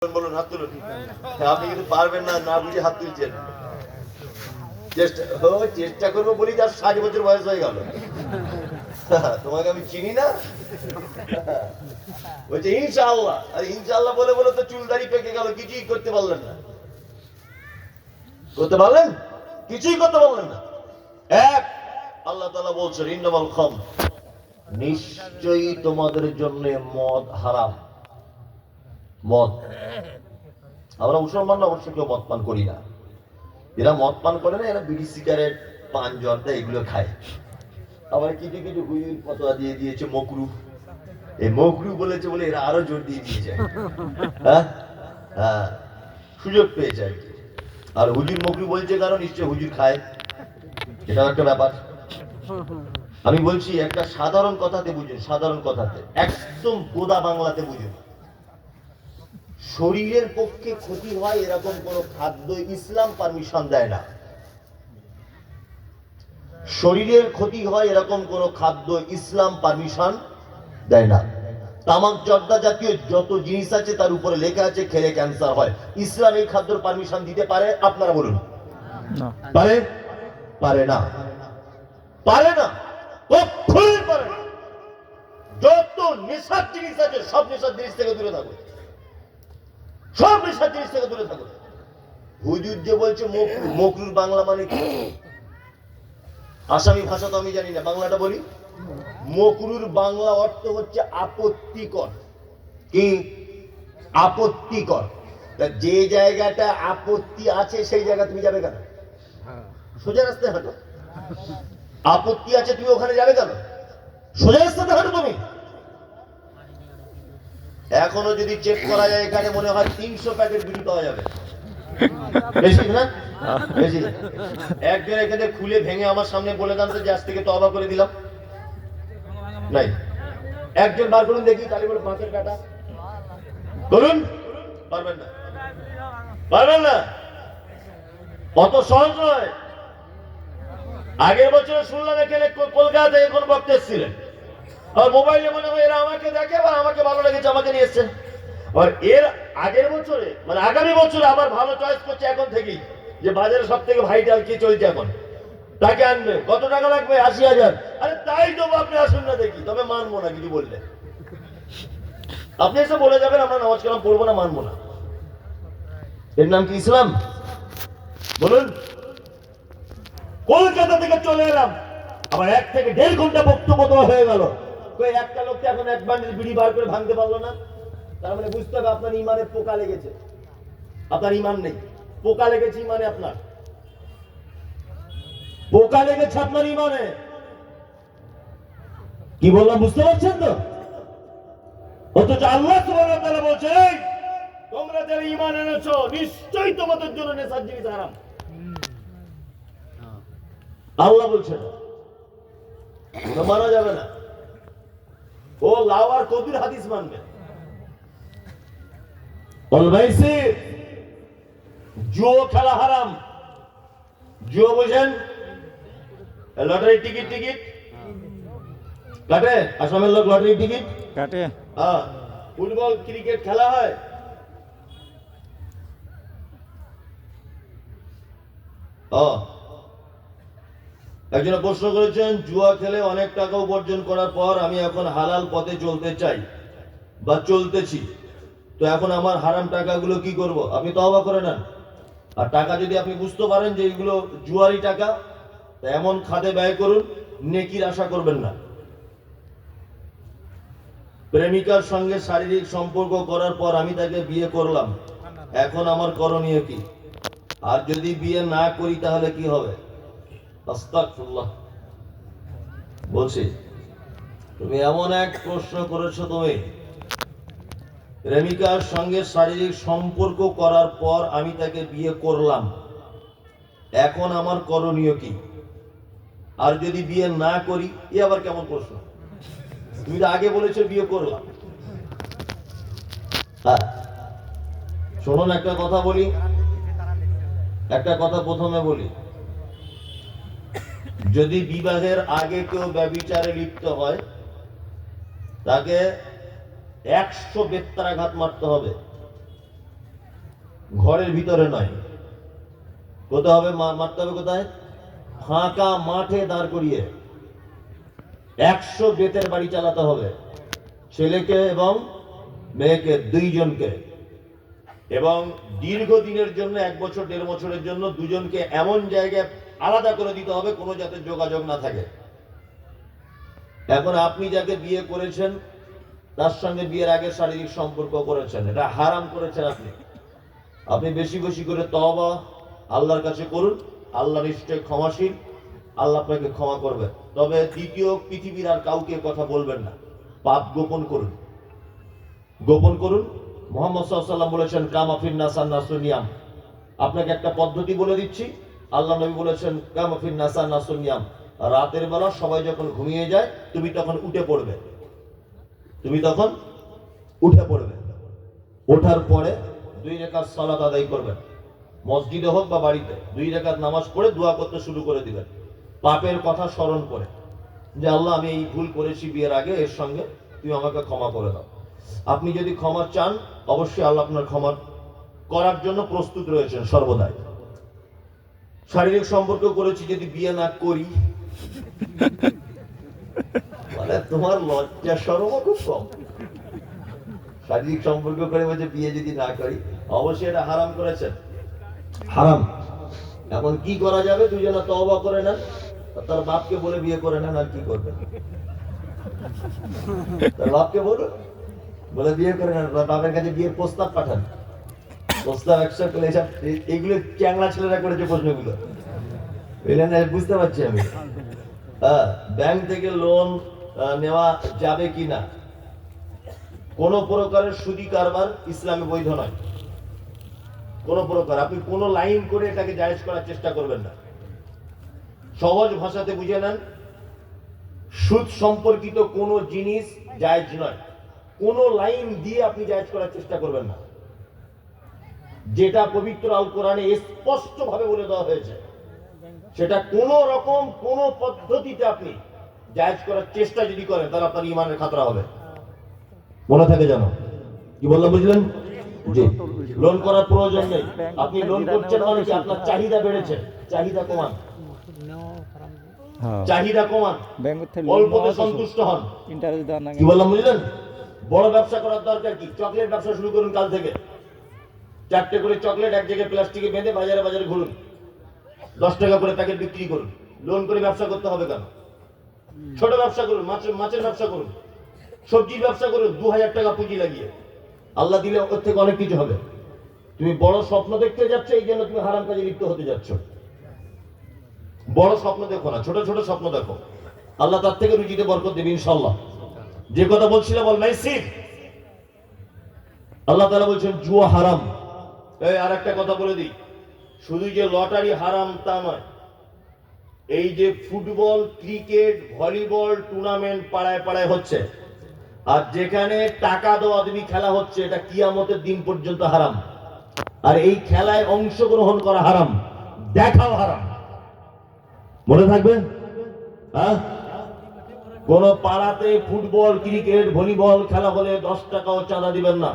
বলুন, হাত তুলুন। আপনি কিন্তু পারবেন না, না বুঝে হাত তুলছেন। চেষ্টা করবো বলি যার 60 বছর বয়স হয়ে গেল। তোমাকে আমি চিনি না। বলছে ইনশাআল্লাহ। আর ইনশাআল্লাহ বলে বলে তো চুল দাড়ি পেকে গেল, কিছুই করতে পারলেন না। করতে পারলেন? কিছুই করতে পারলেন না। এক, আল্লাহ তাআলা বলছেন ইন্নামাল খামর, নিশ্চয়ই তোমাদের জন্য মদ হারাম। মদ, আমরা মুসলমান না, অবশ্য কেউ মদ পান করি না। এরা মদ পান করে না, এরা বিড়ি সিগারেট পান জর্দা এগুলো খায়। আবার কিছু কিছু হুজুর ফতোয়া দিয়ে দিয়েছে মকরু। এই মকরু বলেছে বলে এরা আরো জোর দিয়ে দিয়েছে। হ্যাঁ হ্যাঁ, সুযোগ পেয়েছে আর কি। আর হুজুর মকরু বলছে কারণ নিশ্চয় হুজুর খায়, এটাও একটা ব্যাপার। আমি বলছি একটা সাধারণ কথাতে বুঝুন, সাধারণ কথাতে, একদম গোদা বাংলাতে বুঝুন। শরীরের পক্ষে ক্ষতি হয় এরকম কোন খাদ্য ইসলাম পারমিশন দেয় না। শরীরের ক্ষতি হয় এরকম কোন খাদ্য ইসলাম পারমিশন দেয় না। তামাক জর্দা জাতীয় যত জিনিস আছে তার উপরে লেখা আছে খেলে ক্যান্সার হয়। ইসলাম এই খাদ্যের পারমিশন দিতে পারে? আপনারা বলুন, পারে? পারে না, পারে না, কখনোই পারে না। যত নেশার জিনিস আছে সব নেশার জিনিস থেকে দূরে থাকবে, সব নেশার জিনিস থেকে দূরে থাকবে। হুজুর যে বলছে মকরু, মকরুর বাংলা মানে কি? আসামি ভাষা তো আমি জানি না, বাংলাটা বলি। মকরুর বাংলা অর্থ হচ্ছে আপত্তিকর। কি? আপত্তিকর। যে জায়গাটা আপত্তি আছে সেই জায়গা তুমি যাবে কেন? সোজা রাস্তায় হাঁটো। আপত্তি আছে তুমি ওখানে যাবে কেন? সোজা রাস্তাতে হাঁটো তুমি। এখনো যদি চেক করা যায় এখানে মনে হয় 300 প্যাকেট বিড়ি পাওয়া যাবে। বেশি না? বেশি। একজন এখানে খুলে ভেঙে আমার সামনে বলে দেন তো যে আজ থেকে তওবা করে দিলাম। নাই, একজন বার করুন দেখি, তাহলে বলে বাঁকের কাটা করুন। পারবেন না, পারবেন না, অত সহজ নয়। আগের বছর শুনলাম এখানে কলকাতা থেকে কোন বক্তা এসেছিলেন, আর মোবাইলে মনে হয় এরা আমাকে দেখে বা আমাকে ভালো লেগেছে আমাকে নিয়ে এসছেন। আর এর আগের বছরে মানে আগামী বছরে আবার ভালো চয়েস করছে এখন থেকেই, যে বাজারে সব থেকে ভাইটাল কি চলছে এখন, তাকে আনবে। কত টাকা লাগবে? 80,000। আরে তাই দেবো, আপনি আসুন না দেখি, তবে মানবো না কিছু বললে। আপনি এসে বলে যাবেন আমরা নামাজ কালাম পড়বো না, মানবো না। এর নাম কি ইসলাম? বলুন। কলকাতা থেকে চলে এলাম, আবার 1 থেকে 1.5 ঘন্টা বক্তব্য দেওয়া হয়ে গেল। একটা লোককে এখন এক বান্ডিল বিড়ি বার করে ভাঙতে পারলো না। তার মানে বুঝতে হবে আপনার ইমানের পোকা লেগেছে। আপনার ইমান নেই, পোকা লেগেছে ইমানে, আপনার পোকা লেগেছে আপনার ইমানে। কি বললাম বুঝতে পারছেন তো? অথচ আল্লাহ সুবহানাহু ওয়া তাআলা বলছে তোমরা যারা ঈমান এনেছো নিশ্চয়ই তোমাদের জন্য নেশার জিনিস হারাম। আল্লাহ বলছেন মানা যাবে না। ও লাউ আর কবির হাদিস মানবে। অলবাইসি, জুয়া খেলা হারাম। জুয়া বোঝেন? লটারি টিকিট টিকিট কাটে, আসামের লোক লটারি টিকিট কাটে। হ্যাঁ, ফুটবল ক্রিকেট খেলা হয়। একজন প্রশ্ন করেছেন জুয়া খেলে অনেক টাকা উপার্জন করার পর আমি এখন হালাল পথে চলতে চাই বা চলতেছি, তো এখন আমার হারাম টাকাগুলো কি করব? আপনি তওবা করে নেন। আর টাকা যদি আপনি বুঝতে পারেন যে এগুলো জুয়ারি টাকা, এমন খাতে ব্যয় করুন, নেকির আশা করবেন না। প্রেমিকার সঙ্গে শারীরিক সম্পর্ক করার পর আমি তাকে বিয়ে করলাম, এখন আমার করণীয় কি? আর যদি বিয়ে না করি তাহলে কি হবে? আস্তাগফিরুল্লাহ। বলছি তুমি এমন এক প্রশ্ন করেছো, তুমি প্রেমিকার সঙ্গে শারীরিক সম্পর্ক করার পর আমি তাকে বিয়ে করলাম, এখন আমার করণীয় কি? আর যদি বিয়ে না করি? এ আবার কেমন প্রশ্ন? তুমি তো আগে বলেছো বিয়ে করলাম। হ্যাঁ, শুনুন একটা কথা বলি, একটা কথা প্রথমে বলি। যদি বিবাহের আগে কেউ ব্যভিচারে লিপ্ত হয় তাকে 100 বেত্রাঘাত মারতে হবে। ঘরের ভিতরে নয়, কোথায় হবে? মারতে হবে কোথায়? ফাঁকা মাঠে দাঁড় করিয়ে 100 বেতের বাড়ি চালাতে হবে, ছেলেকে এবং মেয়েকে, দুইজনকে। এবং দীর্ঘদিনের জন্য, 1 বছর 1.5 বছরের জন্য দুজনকে এমন জায়গায় আলাদা করে দিতে হবে কোনো যাতে যোগাযোগ না থাকে। এখন আপনি যাকে বিয়ে করেছেন তার সঙ্গে বিয়ের আগে শারীরিক সম্পর্ক করেছেন, এটা হারাম করেছেন আপনি। আপনি বেশি বেশি করে তওবা আল্লাহর কাছে করুন, আল্লাহ নিশ্চয়ই ক্ষমাশীল, আল্লাহ আপনাকে ক্ষমা করবে। তবে দ্বিতীয় পৃথিবীর আর কাউকে কথা বলবেন না, পাপ গোপন করুন, গোপন করুন। মুহাম্মদ সাল্লাল্লাহু আলাইহি ওয়াসাল্লাম বলেছেন কামা ফিন নাসান নাসুনিয়াম। আপনাকে একটা পদ্ধতি বলে দিচ্ছি, আল্লাহ নবী বলেছেন কামা ফিন নাসান নাসুনিয়াম, রাতের বেলা সবাই যখন ঘুমিয়ে যায় তুমি তখন উঠে পড়বে, তুমি তখন উঠে পড়বে। ওঠার পরে 2 রাকাত সালাত আদায় করবেন, মসজিদে হোক বা বাড়িতে 2 রাকাত নামাজ পড়ে দোয়া করতে শুরু করে দিবেন, পাপের কথা স্মরণ করে, যে আল্লাহ আমি এই ভুল করেছি বিয়ের আগে, এর সঙ্গে তুমি আমাকে ক্ষমা করে দাও। আপনি যদি ক্ষমা চান অবশ্যই আল্লাহ আপনার ক্ষমা করার জন্য প্রস্তুত রয়েছেন সর্বদাই। শারীরিক সম্পর্ক করেছি যদি বিয়ে না করি, মানে তোমার লজ্জা শরম খুব কম। শারীরিক সম্পর্ক করে বলছে বিয়ে যদি না করি, অবশ্যই এটা হারাম করেছেন, হারাম। এখন কি করা যাবে? দুজনে তওবা করে নেন, তার বাপকে বলে বিয়ে করে নেন, আর কি করবেন? তার বাপকে বলে বিয়ে করে নেন, বাপের কাছে বিয়ের প্রস্তাব পাঠান, প্রস্তাব অ্যাকসেপ্ট করে। এসব এগুলো চ্যাংলা ছেলেরা করেছে প্রশ্নগুলো, বুঝতে পারছি আমি। ব্যাংক থেকে লোন নেওয়া যাবে কিনা? কোন প্রকারের সুদি কারবার ইসলামে বৈধ নয়, কোন প্রকার। আপনি কোন লাইন করে এটাকে জায়েজ করার চেষ্টা করবেন না। সহজ ভাষাতে বুঝে নেন, সুদ সম্পর্কিত কোন জিনিস জায়েজ নয়, কোন লাইন দিয়ে আপনি জায়েজ করার চেষ্টা করবেন না। যেটা পবিত্র আল কোরআনে স্পষ্ট ভাবে বলে দেওয়া হয়েছে, সেটা কোন রকম কোন পদ্ধতিতে আপনি জায়েজ করার চেষ্টা যদি করেন তাহলে আপনার ঈমানের খাতরা হবে, মনে থাকে জানো। কি বললাম বুঝলেন? জি, লোন করার প্রয়োজন নেই। আপনি লোন করছেন মানে কি? আপনার চাহিদা বেড়েছে, চাহিদা কমান, চাহিদা কমান, অল্পতে সন্তুষ্ট হন। কি বললাম বুঝলেন? বড় ব্যবসা করার দরকার কি? চকলেট ব্যবসা শুরু করুন কাল থেকে, 4টে করে চকলেট এক জায়গায় প্লাস্টিকে বেঁধে বাজারে বাজারে ঘুরুন, 10 টাকা করে প্যাকেট বিক্রি করুন। লোন করে ব্যবসা করতে হবে কেন? ছোট ব্যবসা করুন, মাছের ব্যবসা করুন, সবজির ব্যবসা করুন, 2000 টাকা পুঁজি লাগিয়ে, আল্লাহ দিলে ওর থেকে অনেক কিছু হবে। তুমি বড় স্বপ্ন দেখতে যাচ্ছ, এই জন্য তুমি হারাম কাজে লিপ্ত হতে যাচ্ছ। বড় স্বপ্ন দেখো না, ছোট ছোট স্বপ্ন দেখো, আল্লাহ তার থেকে রুজিতে বরকত দেবে ইনশাআল্লাহ। যে কথা বলছিলাম বল মাইসির, আল্লাহ তাআলা বলছেন জুয়া হারাম। এই আর একটা কথা বলে দিই, শুধু যে লটারি হারাম তা নয়, এই যে ফুটবল, ক্রিকেট, ভলিবল টুর্নামেন্ট পাড়ায় পাড়ায় হচ্ছে, আর যেখানে টাকা দেওয়া তুমি খেলা হচ্ছে, এটা কিয়ামতের দিন পর্যন্ত হারাম। আর এই খেলায় অংশগ্রহণ করা হারাম, দেখাও হারাম, মনে থাকবে। হ্যাঁ, কোন পাড়াতে ফুটবল, ক্রিকেট, ভলিবল খেলা হলে 10 টাকাও চাঁদা দিবেন না।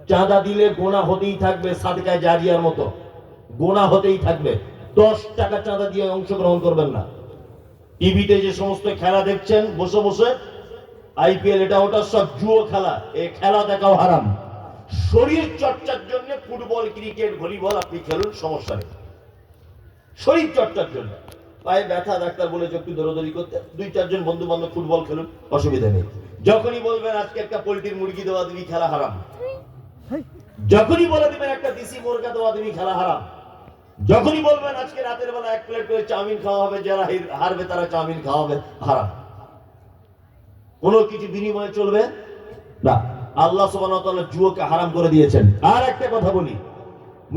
চাঁদা দিলে গোনা হতেই থাকবে, সাদকায়ে জারিয়ার মতো গোনা হতেই থাকবে। 10 টাকা চাঁদা দিয়ে অংশগ্রহণ করবেন না। টিভিতে যে সমস্ত খেলা দেখছেন বসে বসে, আইপিএল এটা ওটা সব জুয়ো খেলা, এই খেলা দেখাও হারাম। শরীর চর্চার জন্য ফুটবল, ক্রিকেট, ভলিবল আপনি খেলুন, সমস্যা নেই। শরীর চর্চার জন্য, পায়ে ব্যথা, ডাক্তার বলেছে একটু দৌড়াদৌড়ি করতে, 2-4 জন বন্ধু বান্ধব ফুটবল খেলুন, অসুবিধা নেই। যখনই বলবেন আজকে একটা পোল্ট্রির মুরগি দেওয়া দিবি, খেলা হারাম। যখনই বলে দিবেন একটা দেশি মুরগা দেওয়া দিবি, খেলা হারাম। যখনই বলবেন আজকে রাতের বেলা 1 প্লেট করে চাউমিন খাওয়া হবে, যারা হারবে তারা চাউমিন খাওয়া হবে, হারাম। কোনো কিছু বিনিময়ে চলবে না। আল্লাহ সুবহানাহু ওয়া তাআলা জুয়াকে হারাম করে দিয়েছেন। আর একটা কথা বলি,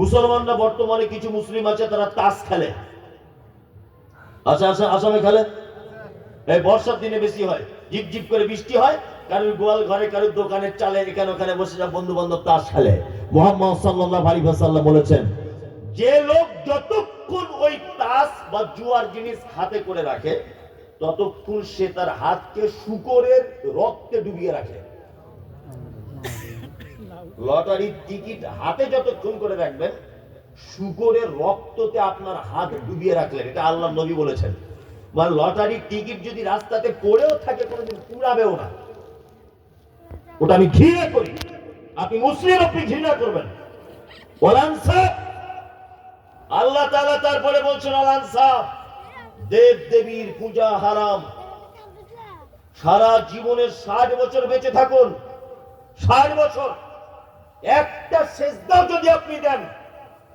মুসলমানরা বর্তমানে কিছু মুসলিম আছে তারা তাস খেলে। আচ্ছা আচ্ছা, আসামে খেলে, এই বর্ষার দিনে বেশি হয়, ঝিপ ঝিপ করে বৃষ্টি হয়, কারোর গোয়াল ঘরে, কারোর দোকানের চালে, এখানে ওখানে বসে যা বন্ধু বান্ধব তাস খেলে। মুহাম্মদ সাল্লাল্লাহু আলাইহি ওয়াসাল্লাম বলেছেন, যে লোক যতক্ষণ ওই তাস বা জুয়ার জিনিস হাতে করে রাখে ততক্ষণ সে তার হাতকে শূকরের রক্তে ডুবিয়ে রাখে। লটারির টিকিট হাতে যতক্ষণ করে রাখবেন, শুকরের রক্ততে আপনার হাত ডুবিয়ে রাখলেন, এটা আল্লাহ নবী বলেছেন। মানে লটারির টিকিট যদি রাস্তাতে পড়েও থাকে কোনোদিন পুড়াবেও না, ওটা আমি ঘৃণা করি। আপনি মুসলিম, আপনি ঘৃণা করবেন। আল্লাহ তাআলা তারপরে বলছেন দেব দেবীর পূজা হারাম। সারা জীবনের 60 বছর বেঁচে থাকুন, 60 বছর একটা সেজদা যদি আপনি দেন,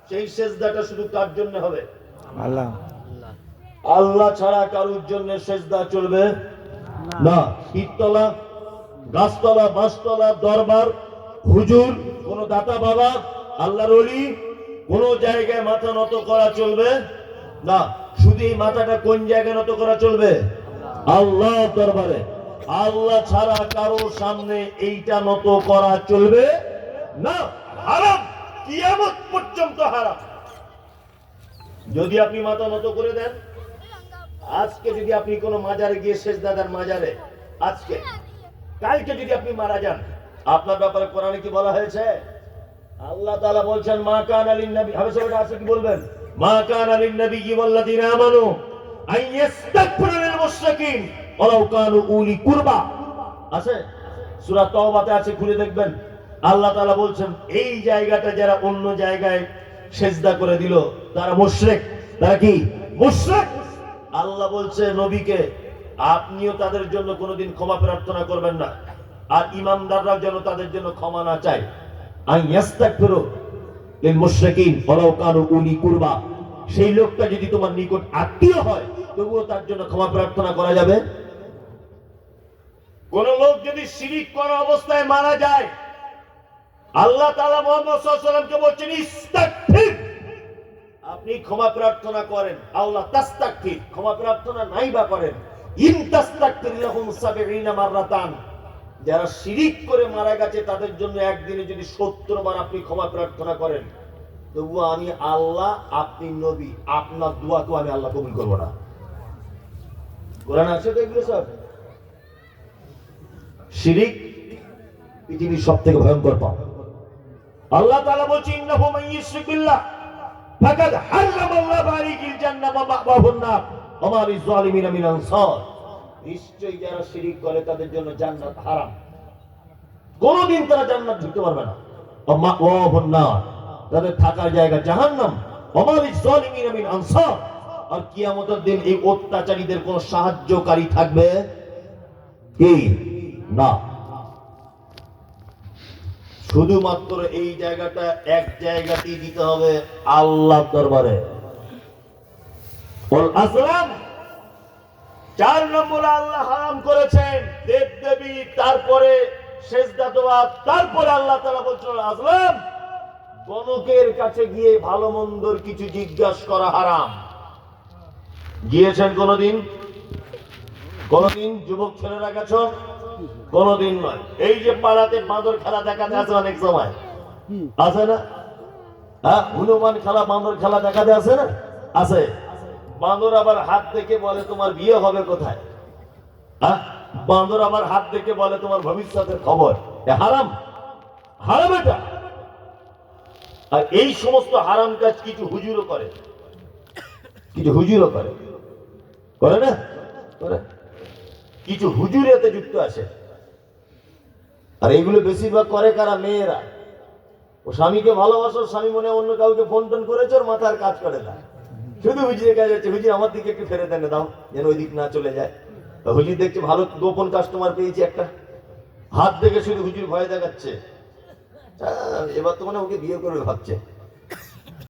সেই সেজদাটা শুধু কার জন্য হবে? আল্লাহ। আল্লাহ ছাড়া কারোর জন্য সেজদা চলবে না। পীরতলা, গাছতলা, বাঁশতলা, দরবার, হুজুর, কোন দাতা বাবা, আল্লাহর ওলি, কোন জায়গায় মাথা নত করা চলবে না। শুধু এই মাথাটা কোন জায়গায় নত করা চলবে? আল্লাহ দরবারে। আল্লাহ ছাড়া কারো সামনে এইটা নত করা চলবে না, হারাম, কিয়ামত পর্যন্ত হারাম। যদি আপনি মাথা নত করে দেন, আজকে যদি আপনি কোন মাজারে গিয়ে সেজদা দেন, মাজারে আজকে, কালকে যদি আপনি মারা যান, আপনার ব্যাপারে কোরআনে কি বলা হয়েছে? আল্লাহ তাআলা বলছেন মা কানা লিন নবী, হাদিসে ওটা আছে, কি বলবেন? মা কানা লিন নবী ওয়াল্লাযিনা আমানু আইয়াস্তাগফিরু লিল মুশরিকিন ওয়ালাউ কানু উলি কুরবা। আছে সূরা তাওবাতে আছে, খুলে দেখবেন। আল্লাহ তাআলা বলছেন এই জায়গাটা যারা অন্য জায়গায় সেজদা করে দিল তারা মুশরিক। তারা কি? মুশরিক। আল্লাহ বলছে নবীকে আপনিও তাদের জন্য কোনোদিন ক্ষমা প্রার্থনা করবেন না, আর ইমানদাররা যেন তাদের জন্য ক্ষমা না চায়। আইয়াস্তাগফিরু লিল মুশরিকিন ওয়ালাউ কানু উলি কুরবা। সেই লোকটা যদি তোমার নিকট আত্মীয় হয়, তবুও তার জন্য ক্ষমা প্রার্থনা করা যাবে। কোন লোক যদি শিরিক করা অবস্থায় মারা যায়, আল্লাহ তাআলা মুহাম্মদ সাল্লাল্লাহু আলাইহি ওয়াসাল্লামকে বলছেন ইস্তাগফির, আপনি ক্ষমা প্রার্থনা করেন। আল্লাহ তাস্তাগফির, ক্ষমা প্রার্থনা নাই বা করেন। ইন তাস্তাগফির লাহুম ৭০ মাররাতান, যারা শিরিক করে মারা গেছে তাদের জন্য একদিনে যদি ৭০ বার আপনি ক্ষমা প্রার্থনা করেন, তবুও আমি আল্লাহ, আপনি নবী, আপনার দোয়া তো আমি আল্লাহ কবুল করব না। কোরআন আছে তো এগুলো সব। শিরিক পৃথিবীর সবথেকে ভয়ঙ্কর পাপ। আল্লাহ তাআলা বলেন ইন্নাহু মান ইউশরিক বিল্লাহ ফাকাদ হারামাল্লাহু আলাইহিল জান্নাহ ওয়া মা'ওয়াহুন নার ওয়া মা লিয-যালিমিনা মিন আনসার। নিশ্চয়ই যারা শিরিক করে তাদের জন্য জান্নাত হারাম, কোনদিন তারা জান্নাত ঢুকতে পারবে না। ওয়া মা'ওয়াহুন নার, তাদের থাকার জায়গা জাহান্নাম। ওয়া মা লিয-যালিমিনা মিন আনসার, আর কিয়ামতের দিন এই অত্যাচারীদের কোনো সাহায্যকারী থাকবে কি না। শুধুমাত্র এই জায়গাটা এক জায়গাতেই দিতে হবে, আল্লাহর দরবারে। আসলাম 4 নম্বর আল্লাহ হারাম করেছেন দেব দেবী, তারপরে সেজদা দেওয়া, তারপরে আল্লাহ তাআলা বলছেন আসলাম গণকের কাছে গিয়ে ভালো মন্দর কিছু জিজ্ঞাসা করা হারাম। গিয়েছেন কোনদিন? কোনদিন যুবক ছেলেরা গেছো? কোনদিন নয়। এই যে পাড়াতে বাঁদর খেলা দেখাতে আছে অনেক সময়, আছে না? হ্যাঁ, হনুমান খেলা, বাঁদর খেলা দেখাতে আছে না? আছে। বাঁদর আবার হাত দেখে বলে তোমার বিয়ে হবে কোথায়? হ্যাঁ, বাঁদর আবার হাত দেখে বলে তোমার ভবিষ্যতের খবর। হারাম, হারাম এটা। আর এই সমস্ত হারাম কাজ কিছু হুজুরও করে, কিছু হুজুরও করে, করে না? করে। কিছু হুজুর এতে যুক্ত আছে। আর এইগুলো বেশিরভাগ করে কারা? মেয়েরা। ও স্বামীকে ভালোবাসো, স্বামী মনে অন্য কাউকে ফোন টোন করেছে, ওর মাথার কাজ করে না, শুধু হুজুরের কাজ হচ্ছে হুজুর আমার দিকে একটু ফেরে দেন দাও, যেন ওই দিক না চলে যায়। হুজুর দেখছে ভালো গোপন কাস্টমার পেয়েছি একটা, হাত দেখে শুধু হুজুর ভয় দেখাচ্ছে, এবার তো মানে ওকে বিয়ে করবে ভাবছে।